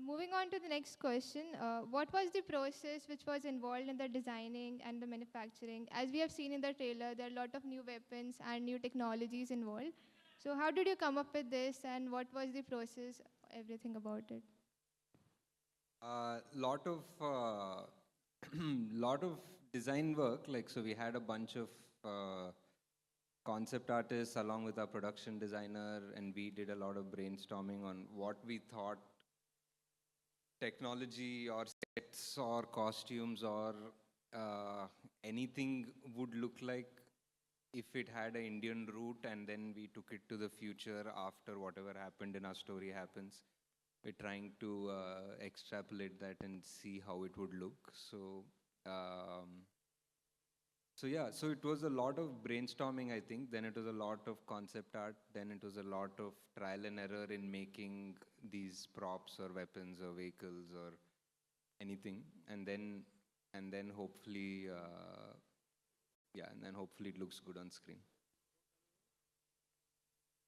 Moving on to the next question, what was the process which was involved in the designing and the manufacturing? As we have seen in the trailer, there are a lot of new weapons and new technologies involved. So how did you come up with this, and what was the process, everything about it? Lot of lot of design work. Like, so we had a bunch of concept artists along with our production designer, and we did a lot of brainstorming on what we thought technology or sets or costumes or anything would look like if it had an Indian root, and then we took it to the future after whatever happened in our story happens. We're trying to extrapolate that and see how it would look. So yeah, so it was a lot of brainstorming, I think. Then it was a lot of concept art. Then it was a lot of trial and error in making these props or weapons or vehicles or anything. And then hopefully, and then hopefully it looks good on screen.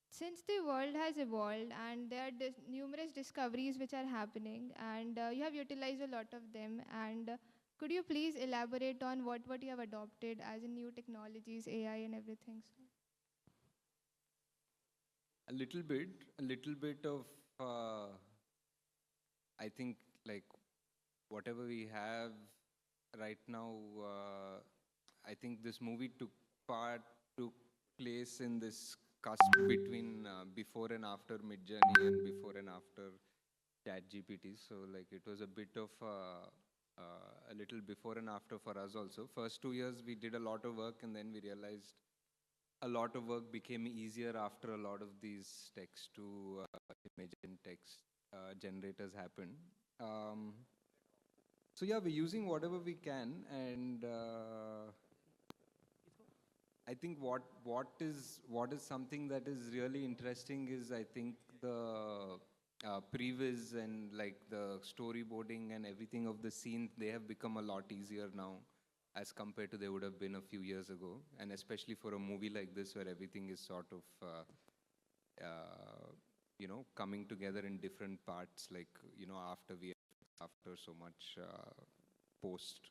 Since the world has evolved and there are numerous discoveries which are happening, and you have utilized a lot of them, and could you please elaborate on what you have adopted as in new technologies, AI and everything? So. A little bit of, I think, like, whatever we have right now, I think this movie took place in this cusp between before and after Midjourney and before and after ChatGPT. So like it was a bit of a little before and after for us also. First 2 years we did a lot of work, and then we realized a lot of work became easier after a lot of these text to image and text generators happened. So yeah, we're using whatever we can, and I think what is something that is really interesting is, I think, the previs and like the storyboarding and everything of the scene, they have become a lot easier now as compared to they would have been a few years ago, and especially for a movie like this where everything is sort of coming together in different parts, like after so much post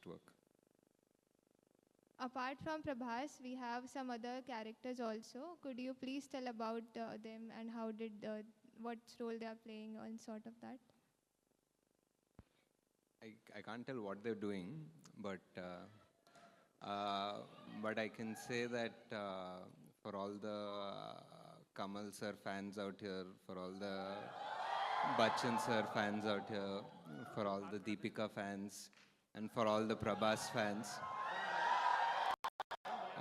work. Apart from Prabhas, we have some other characters also. Could you please tell about them and what role they are playing and sort of that? I can't tell what they're doing, but I can say that for all the Kamal sir fans out here, for all the Bachchan sir fans out here, for all the Deepika fans, and for all the Prabhas fans,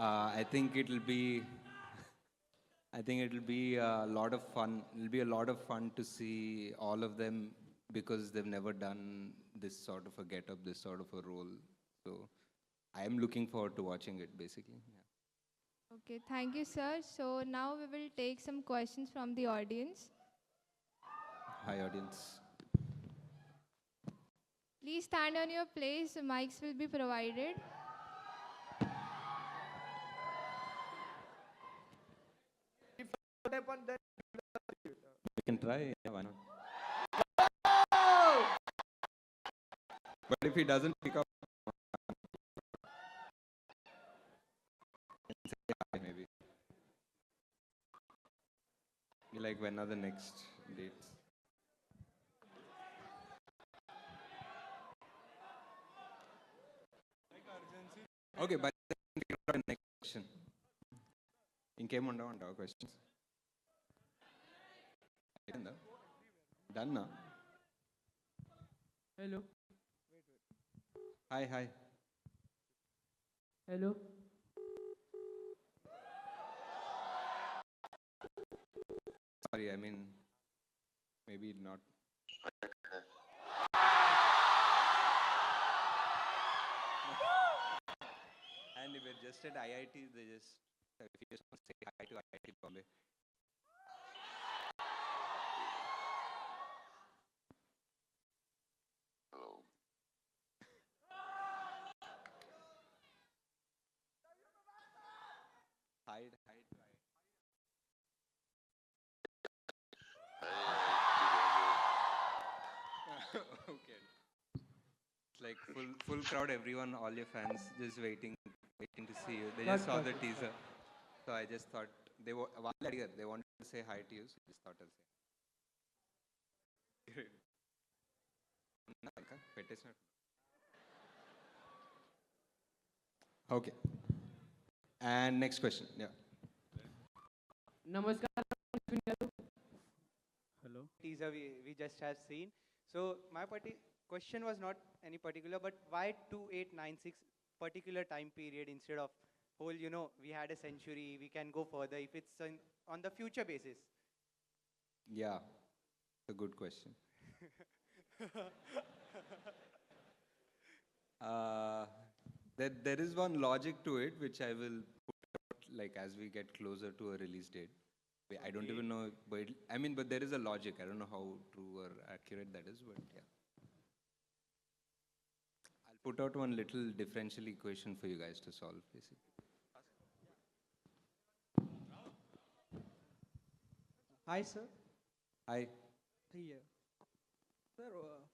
I think it'll be a lot of fun. It'll be a lot of fun to see all of them, because they've never done this sort of a get-up, this sort of a role. So I am looking forward to watching it, basically. Yeah. Okay, thank you, sir. So now we will take some questions from the audience. Hi, audience. Please stand on your place. Mics will be provided. We can try. Yeah, why not? But if he doesn't pick up, maybe. Like, when are the next dates? Okay, but then next question. Inkemundo and questions. Done now. Hello. Hi. Hello. Sorry, I mean, maybe not. And if we're just at IIT, if you just want to say hi to IIT Bombay. Hello. Hide. Okay. It's like full crowd, everyone, all your fans just waiting to see you. They just saw the teaser. So I just thought they wanted to say hi to you, so I just thought I'll say. పెట్టేసినట్టు. Okay. And next question. Yeah. Namaskar, Ashwin garu. Hello. Teaser we just have seen. So my question was not any particular, but why 2896 particular time period instead of whole, we had a century, we can go further if it's on the future basis. Yeah. It's a good question. There is one logic to it, which I will put out like as we get closer to a release date. I don't even know, but there is a logic. I don't know how true or accurate that is, but yeah. I'll put out one little differential equation for you guys to solve, basically. Hi, sir. Hi. Here. Sir,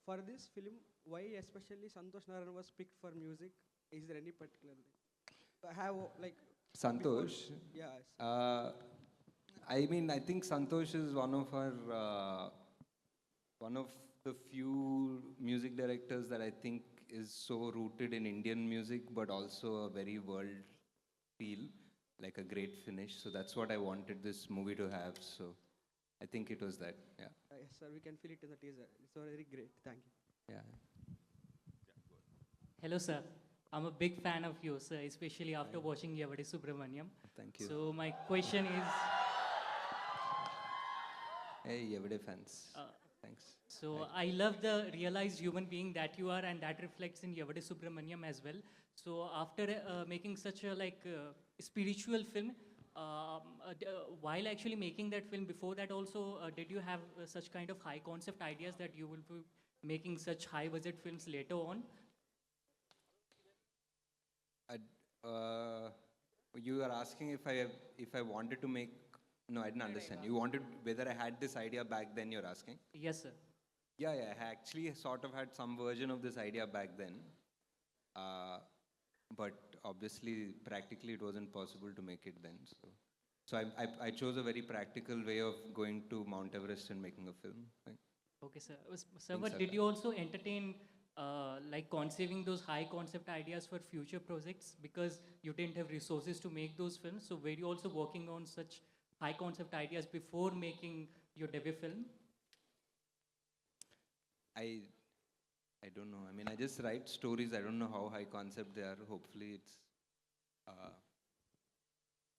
for this film, why especially Santosh Narayan was picked for music? Is there any particular thing? I have like Santosh. yes. I think Santosh is one of the few music directors that I think is so rooted in Indian music, but also a very world feel, like a great finish. So that's what I wanted this movie to have. So I think it was that. Yeah. Yes, sir. We can feel it in the teaser. It's very great. Thank you. Yeah. Hello, sir. I'm a big fan of yours, sir, especially after watching Yavade Subramaniam. Thank you. So my question is, Hey, everyday fans. Thanks. so I love the realized human being that you are, and that reflects in Yavade Subramaniam as well. So after making such a spiritual film, while actually making that film, before that also, did you have such kind of high concept ideas that you will be making such high budget films later on? You are asking if I wanted to make. No, I didn't understand. You wanted whether I had this idea back then. You're asking. Yes, sir. Yeah. I actually sort of had some version of this idea back then, but obviously, practically, it wasn't possible to make it then. So I chose a very practical way of going to Mount Everest and making a film. Right? Okay, sir. Sir, Things but like did that. you also entertain conceiving those high concept ideas for future projects, because you didn't have resources to make those films? So were you also working on such high concept ideas before making your debut film? I don't know. I just write stories. I don't know how high concept they are. Hopefully, it's.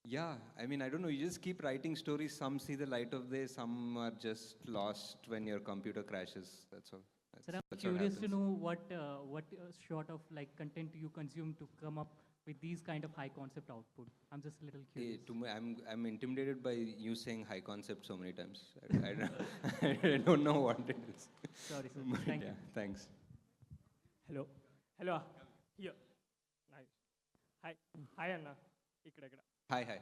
Yeah, I don't know. You just keep writing stories. Some see the light of day. Some are just lost when your computer crashes. That's all. Sir, I'm That's what curious to happens. know what sort of content you consume to come up with these kind of high concept output. I'm just a little Hey, curious. to me, I'm intimidated by you saying high concept so many times. I don't know what it is. Sorry, sir. But Thank you. yeah, thanks. Hello hello here nice hi hi అన్న ఇక్కడ ఇక్కడ Hi.